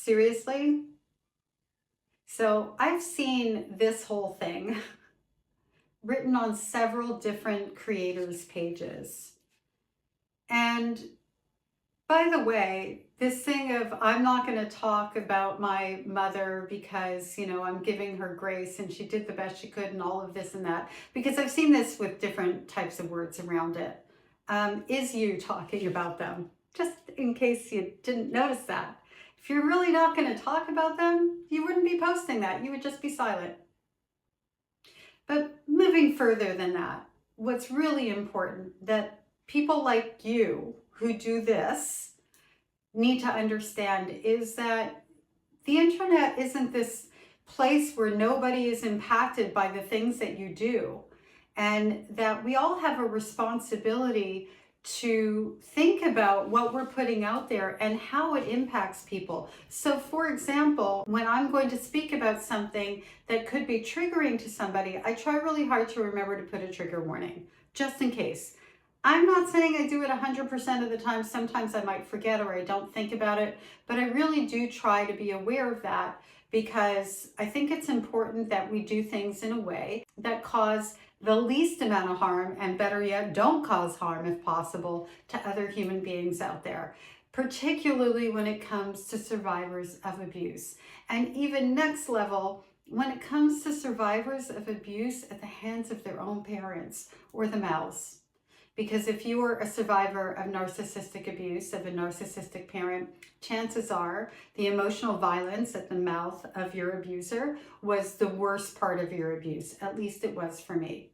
Seriously? So I've seen this whole thing written on several different creators' pages. And by the way, this thing of I'm not going to talk about my mother because, I'm giving her grace and she did the best she could and all of this and that, because I've seen this with different types of words around it, is you talking about them, just in case you didn't notice that. If you're really not going to talk about them, you wouldn't be posting that. You would just be silent. But moving further than that, what's really important that people like you who do this need to understand is that the internet isn't this place where nobody is impacted by the things that you do, and that we all have a responsibility to think about what we're putting out there and how it impacts people. So for example, when I'm going to speak about something that could be triggering to somebody, I try really hard to remember to put a trigger warning, just in case. I'm not saying I do it 100% of the time. Sometimes I might forget or I don't think about it, but I really do try to be aware of that, because I think it's important that we do things in a way that cause the least amount of harm, and better yet, don't cause harm if possible to other human beings out there, particularly when it comes to survivors of abuse. And even next level, when it comes to survivors of abuse at the hands of their own parents or the mouths. Because if you were a survivor of narcissistic abuse, of a narcissistic parent, chances are the emotional violence at the mouth of your abuser was the worst part of your abuse. At least it was for me.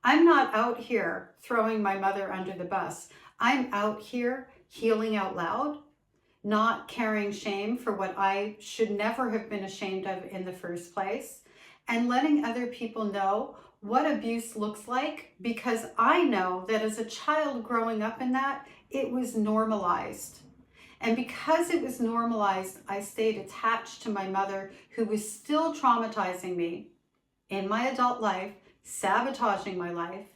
I'm not out here throwing my mother under the bus. I'm out here healing out loud, not carrying shame for what I should never have been ashamed of in the first place, and letting other people know what abuse looks like, because I know that as a child growing up in that, it was normalized. And because it was normalized, I stayed attached to my mother, who was still traumatizing me in my adult life, sabotaging my life.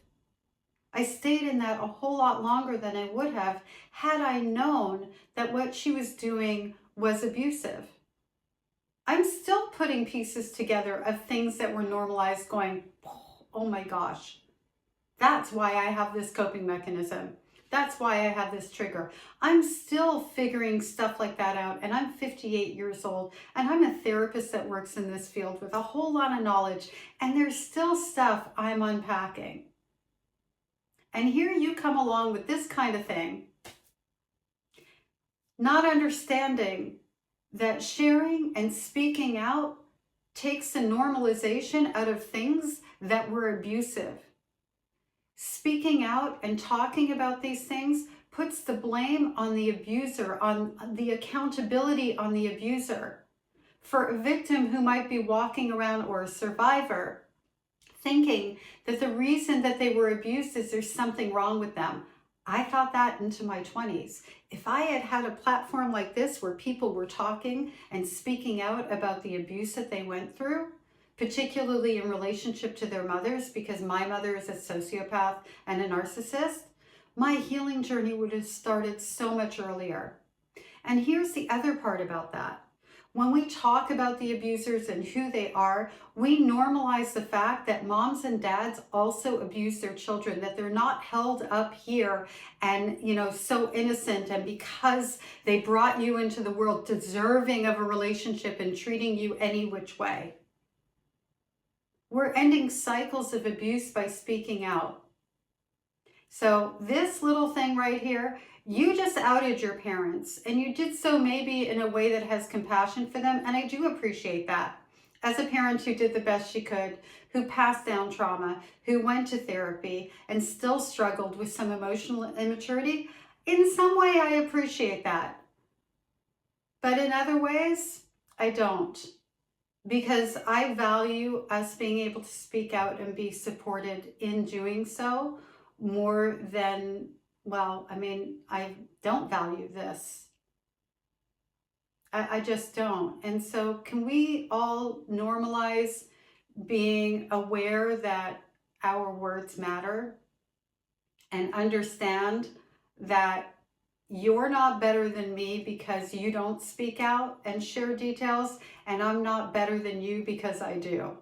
I stayed in that a whole lot longer than I would have had I known that what she was doing was abusive. I'm still putting pieces together of things that were normalized, going, oh my gosh, that's why I have this coping mechanism. That's why I have this trigger. I'm still figuring stuff like that out, and I'm 58 years old, and I'm a therapist that works in this field with a whole lot of knowledge, and there's still stuff I'm unpacking. And here you come along with this kind of thing, not understanding that sharing and speaking out takes the normalization out of things that were abusive. Speaking out and talking about these things puts the blame on the abuser, on the accountability on the abuser. For a victim who might be walking around, or a survivor, thinking that the reason that they were abused is there's something wrong with them. I thought that into my 20s. If I had had a platform like this where people were talking and speaking out about the abuse that they went through, particularly in relationship to their mothers, because my mother is a sociopath and a narcissist, my healing journey would have started so much earlier. And here's the other part about that. When we talk about the abusers and who they are, we normalize the fact that moms and dads also abuse their children, that they're not held up here and, so innocent, and because they brought you into the world, deserving of a relationship and treating you any which way. We're ending cycles of abuse by speaking out. So this little thing right here, you just outed your parents, and you did so maybe in a way that has compassion for them, and I do appreciate that. As a parent who did the best she could, who passed down trauma, who went to therapy and still struggled with some emotional immaturity, in some way I appreciate that. But in other ways, I don't. Because I value us being able to speak out and be supported in doing so more than, I don't value this. I just don't. And so can we all normalize being aware that our words matter, and understand that, you're not better than me because you don't speak out and share details, and I'm not better than you because I do.